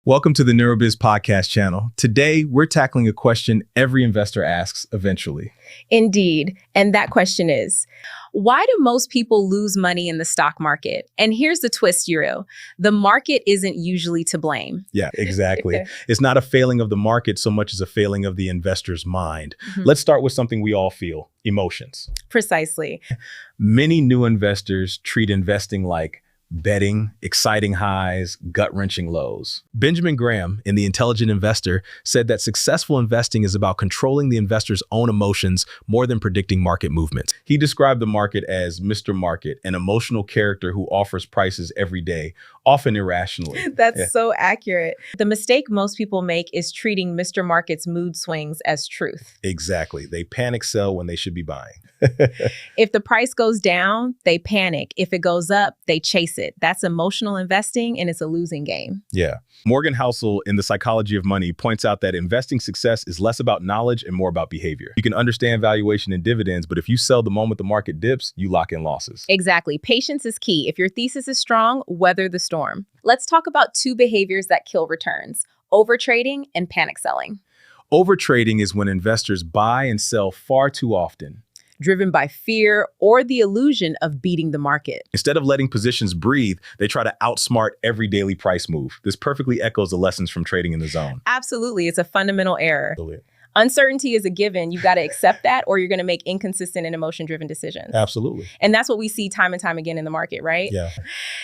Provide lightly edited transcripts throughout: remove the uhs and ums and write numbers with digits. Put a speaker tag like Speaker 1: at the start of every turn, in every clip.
Speaker 1: Welcome to the Neurobiz Podcast channel. Today, we're tackling a question every investor asks eventually.
Speaker 2: Indeed. And that question is, why do most people lose money in the stock market? And here's the twist, Euro. The market isn't usually to blame.
Speaker 1: Yeah, exactly. It's not a failing of the market so much as a failing of the investor's mind. Let's start with something we all feel, emotions.
Speaker 2: Precisely.
Speaker 1: Many new investors treat investing like betting, exciting highs, gut-wrenching lows. Benjamin Graham, in The Intelligent Investor, said that successful investing is about controlling the investor's own emotions more than predicting market movements. He described the market as Mr. Market, an emotional character who offers prices every day, often irrationally.
Speaker 2: That's so accurate. The mistake most people make is treating Mr. Market's mood swings as truth.
Speaker 1: Exactly. They panic sell when they should be buying.
Speaker 2: If the price goes down, they panic. If it goes up, they chase it. That's emotional investing, and it's a losing game.
Speaker 1: Yeah. Morgan Housel in The Psychology of Money points out that investing success is less about knowledge and more about behavior. You can understand valuation and dividends, but if you sell the moment the market dips, you lock in losses.
Speaker 2: Exactly. Patience is key. If your thesis is strong, weather the storm. Let's talk about two behaviors that kill returns: overtrading and panic selling.
Speaker 1: Overtrading is when investors buy and sell far too often,
Speaker 2: driven by fear or the illusion of beating the market.
Speaker 1: Instead of letting positions breathe, they try to outsmart every daily price move. This perfectly echoes the lessons from trading in the zone.
Speaker 2: Absolutely. It's a fundamental error.
Speaker 1: Absolutely.
Speaker 2: Uncertainty is a given. You've got to accept that, or you're going to make inconsistent and emotion-driven decisions.
Speaker 1: Absolutely.
Speaker 2: And that's what we see time and time again in the market, right?
Speaker 1: Yeah.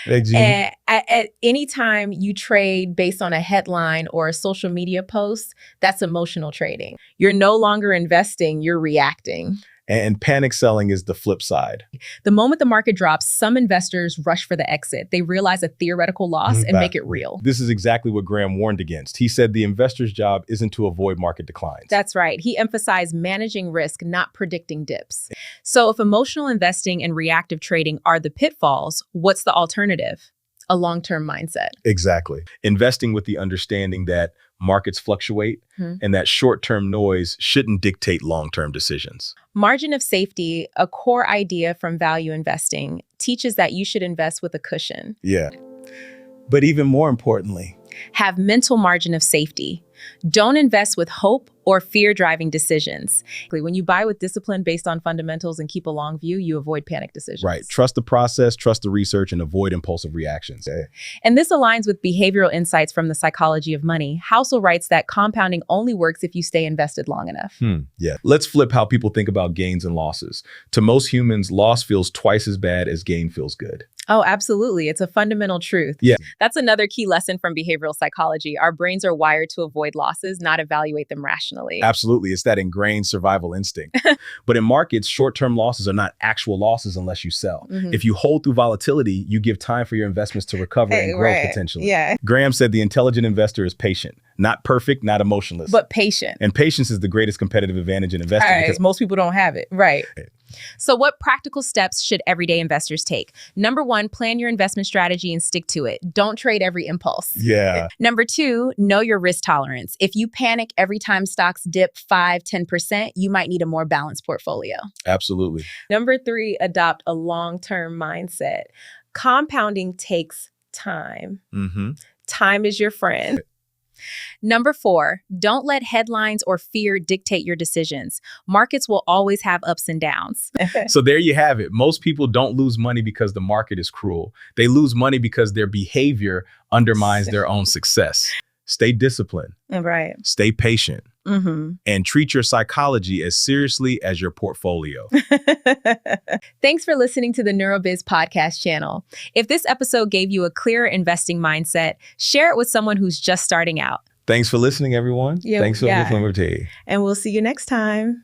Speaker 2: And at any time you trade based on a headline or a social media post, that's emotional trading. You're no longer investing, you're reacting.
Speaker 1: And panic selling is the flip side.
Speaker 2: The moment the market drops, some investors rush for the exit. They realize a theoretical loss and make it real.
Speaker 1: This is exactly what Graham warned against. He said the investor's job isn't to avoid market declines.
Speaker 2: That's right. He emphasized managing risk, not predicting dips. So if emotional investing and reactive trading are the pitfalls, what's the alternative? A long-term mindset.
Speaker 1: Exactly. Investing with the understanding that markets fluctuate and that short-term noise shouldn't dictate long-term decisions.
Speaker 2: Margin of safety, a core idea from value investing, teaches that you should invest with a cushion.
Speaker 1: Yeah. But even more importantly,
Speaker 2: have mental margin of safety. Don't invest with hope or fear driving decisions. When you buy with discipline based on fundamentals and keep a long view, you avoid panic decisions.
Speaker 1: Right. Trust the process, trust the research, and avoid impulsive reactions.
Speaker 2: And this aligns with behavioral insights from The Psychology of Money. Housel writes that compounding only works if you stay invested long enough.
Speaker 1: Yeah. Let's flip how people think about gains and losses. To most humans, loss feels twice as bad as gain feels good.
Speaker 2: Oh, absolutely. It's a fundamental truth.
Speaker 1: Yeah.
Speaker 2: That's another key lesson from behavioral psychology. Our brains are wired to avoid losses, not evaluate them rationally.
Speaker 1: Absolutely. It's that ingrained survival instinct. But in markets, short-term losses are not actual losses unless you sell. If you hold through volatility, you give time for your investments to recover and grow potentially.
Speaker 2: Yeah.
Speaker 1: Graham said the intelligent investor is patient, not perfect, not emotionless,
Speaker 2: but patient.
Speaker 1: And patience is the greatest competitive advantage in investing
Speaker 2: because most people don't have it. Right. So what practical steps should everyday investors take? Number one, plan your investment strategy and stick to it. Don't trade every impulse.
Speaker 1: Yeah.
Speaker 2: Number two, know your risk tolerance. If you panic every time stocks dip 5-10%, you might need a more balanced portfolio.
Speaker 1: Absolutely.
Speaker 2: Number three, adopt a long-term mindset. Compounding takes time. Time is your friend. Number four, don't let headlines or fear dictate your decisions. Markets will always have ups and downs.
Speaker 1: So there you have it. Most people don't lose money because the market is cruel. They lose money because their behavior undermines their own success. Stay disciplined.
Speaker 2: Right.
Speaker 1: Stay patient. And treat your psychology as seriously as your portfolio.
Speaker 2: Thanks for listening to the Neurobiz Podcast channel. If this episode gave you a clearer investing mindset, share it with someone who's just starting out.
Speaker 1: Thanks for listening, everyone. Thanks for listening.
Speaker 2: And we'll see you next time.